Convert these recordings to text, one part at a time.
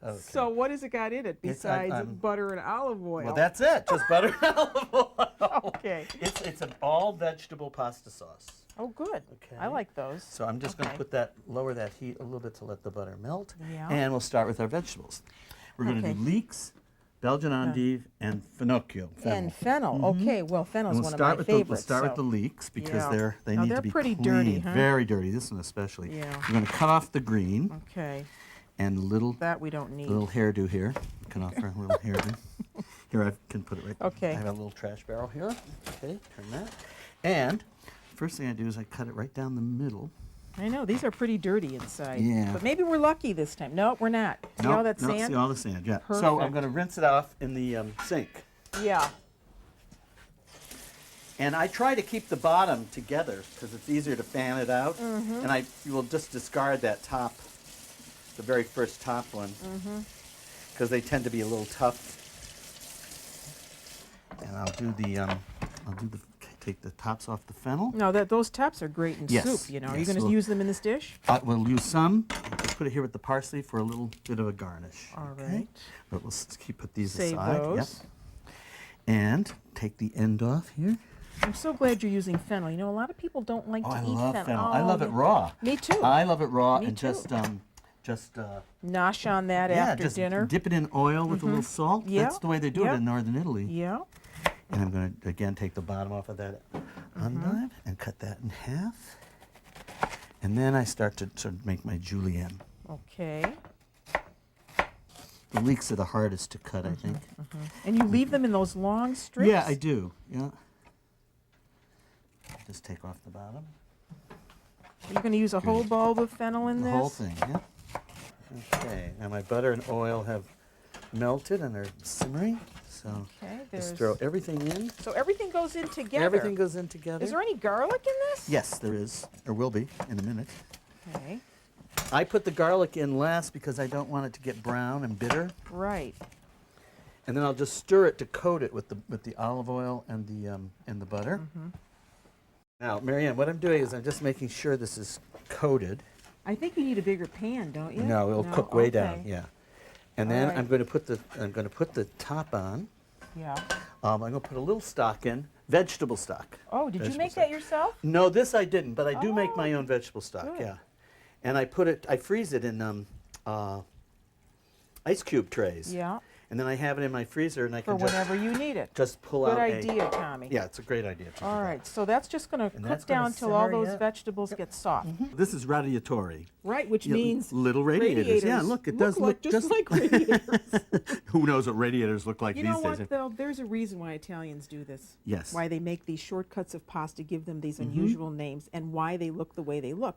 Okay. So what has it got in it besides butter and olive oil? Well, that's it. Just butter and olive oil. Okay. It's an all vegetable pasta sauce. Oh, good. Okay. I like those. So I'm just going to lower that heat a little bit to let the butter melt. Yeah. And we'll start with our vegetables. We're going to do leeks, Belgian endive, and fennel. And fennel. Okay. Well, fennel is one of my favorites. We'll start with the leeks because they need to be pretty clean. dirty, huh? Very dirty. This one especially. Yeah. We're going to cut off the green. Okay. And that we don't need. Little hairdo here. Cut off our little hairdo. Here, I can put it right. Okay. I have a little trash barrel here. Okay, turn that. And first thing I do is I cut it right down the middle. I know, these are pretty dirty inside. Yeah. But maybe we're lucky this time. No, we're not. See all that sand? See all the sand, yeah. Perfect. So I'm going to rinse it off in the sink. Yeah. And I try to keep the bottom together because it's easier to fan it out. And you will just discard that top, the very first top one, because they tend to be a little tough. And take the tops off the fennel. No, those tops are great in soup, you know. Are you going to use them in this dish? We'll use some. Put it here with the parsley for a little bit of a garnish. All right. But we'll put these Save aside. those. Yep. And take the end off here. I'm so glad you're using fennel. You know, a lot of people don't like to eat fennel. I love fennel. I love it raw. Me too. I love it raw Me and too. just nosh on that after just dinner. Dip it in oil with a little salt. Yeah. That's the way they do it in northern Italy. Yeah. And I'm going to, again, take the bottom off of that endive and cut that in half. And then I start to sort of make my julienne. Okay. The leeks are the hardest to cut, I think. And you leave them in those long strips? Yeah, I do. Yeah. Just take off the bottom. You're going to use a whole bulb of fennel in this? The whole thing, yeah. Okay. Now my butter and oil have melted and are simmering. So just throw everything in. So everything goes in together? Everything goes in together. Is there any garlic in this? Yes, there is. There will be in a minute. Okay. I put the garlic in last because I don't want it to get brown and bitter. Right. And then I'll just stir it to coat it with the olive oil and the butter. Now, Marianne, what I'm doing is I'm just making sure this is coated. I think you need a bigger pan, don't you? No, it'll cook way down. Yeah. And then right. I'm going to put the top on. Yeah. I'm going to put a little stock in, vegetable stock. Oh, did you make that yourself? No, this I didn't, but I do make my own vegetable stock. Good. Yeah. And I freeze it in ice cube trays. Yeah. And then I have it in my freezer, and I can whenever you need it. just pull out. Good idea, Tommy. Yeah, it's a great idea. All right, so that's just going to cook down until all those vegetables get soft. This is radiatori. Right, which means little radiators. Yeah, look, it does look just like radiators. Who knows what radiators look like You these know days? what, though? There's a reason why Italians do this. Yes. Why they make these shortcuts of pasta, give them these unusual names, and why they look the way they look.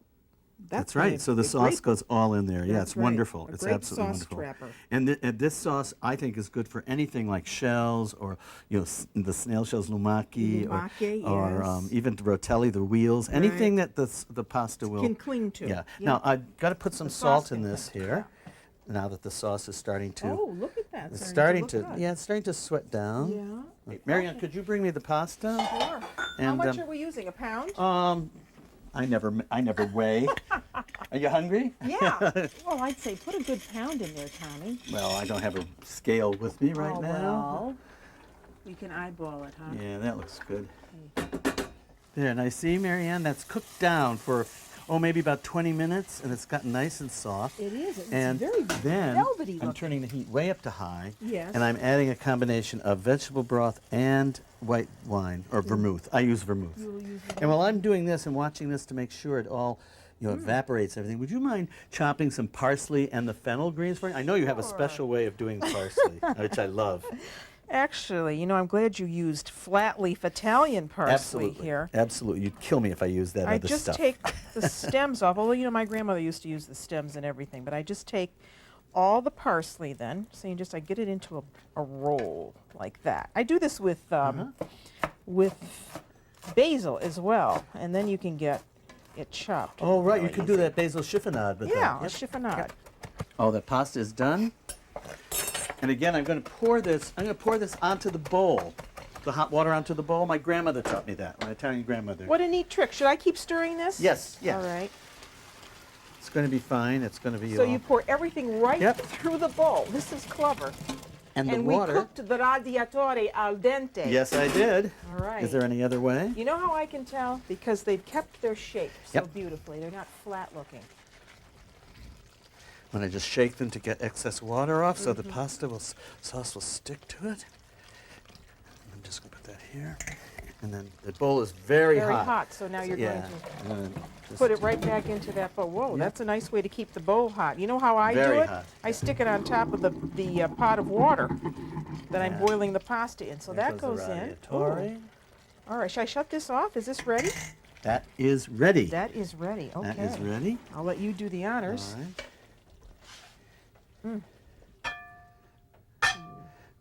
That's right. So the sauce goes all in there. Yeah, it's wonderful. A It's great absolutely sauce wonderful. trapper. And this sauce, I think, is good for anything like shells or the snail shells, lumaki, or even rotelli, the wheels, anything that the pasta will can cling to. Yeah. Now I've got to put some salt in this here. Now that the sauce is starting to. Oh, look at that! It's starting to sweat down. Yeah. Marianne, could you bring me the pasta? Sure. And, how much are we using? A pound? I never weigh. Are you hungry? Yeah. Well, I'd say put a good pound in there, Tommy. Well, I don't have a scale with me right now. Well, we can eyeball it, huh? Yeah, that looks good. There, and I see, Marianne, that's cooked down for, maybe about 20 minutes, and it's gotten nice and soft. It is. It's and very then velvety looking. I'm turning the heat way up to high. Yes. And I'm adding a combination of vegetable broth and white wine, or vermouth. I use vermouth. You will use vermouth. And while I'm doing this and watching this to make sure it all evaporates everything, would you mind chopping some parsley and the fennel greens for me? I know you have a special way of doing parsley, which I love. Actually, I'm glad you used flat leaf Italian parsley here. Absolutely. You'd kill me if I used that I other just stuff. take the stems off, although, my grandmother used to use the stems and everything, but I just take all the parsley then, so I get it into a roll like that. I do this with basil as well, and then you can get it chopped. Oh, right. really You could easy. do that basil chiffonade with Yeah, that. a chiffonade. Oh, the pasta is done. And again, I'm going to pour this onto the bowl. The hot water onto the bowl. My grandmother taught me that, my Italian grandmother. What a neat trick. Should I keep stirring this? Yes, yes. All right. It's going to be fine. It's going to be So all. you pour everything right Yep. through the bowl. This is clever. And the we water. cooked the radiatore al dente. Yes, I did. All right. Is there any other way? You know how I can tell? Because they've kept their shape so Yep. beautifully. They're not flat looking. When I just shake them to get excess water off, so the pasta sauce will stick to it. I'm just going to put that here. And then the bowl is very hot. Very hot, so now you're Yeah. going to Just put it right back into that bowl. Whoa, Yep. that's a nice way to keep the bowl hot. You know how I Very do it? hot. I stick it on top of the pot of water that I'm Yeah. boiling the pasta in. So There that goes goes the in. radiatore. Ooh. All right, should I shut this off? Is this ready? That is ready. That is ready. Okay. That is ready. I'll let you do the honors. All right.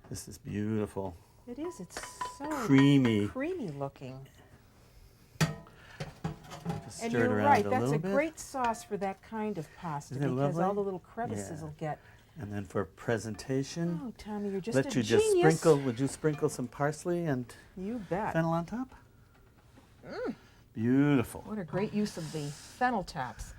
This is beautiful. It is. It's so Creamy. creamy looking. Just And stir it you're around right. a That's little a bit. great sauce for that kind of pasta Isn't it because all lovely? the little crevices Yeah. will get. And then for presentation, Oh, Tommy, you're just let a you genius. just sprinkle. Would you sprinkle some parsley and You bet. fennel on top? Beautiful. What a great use of the fennel tops.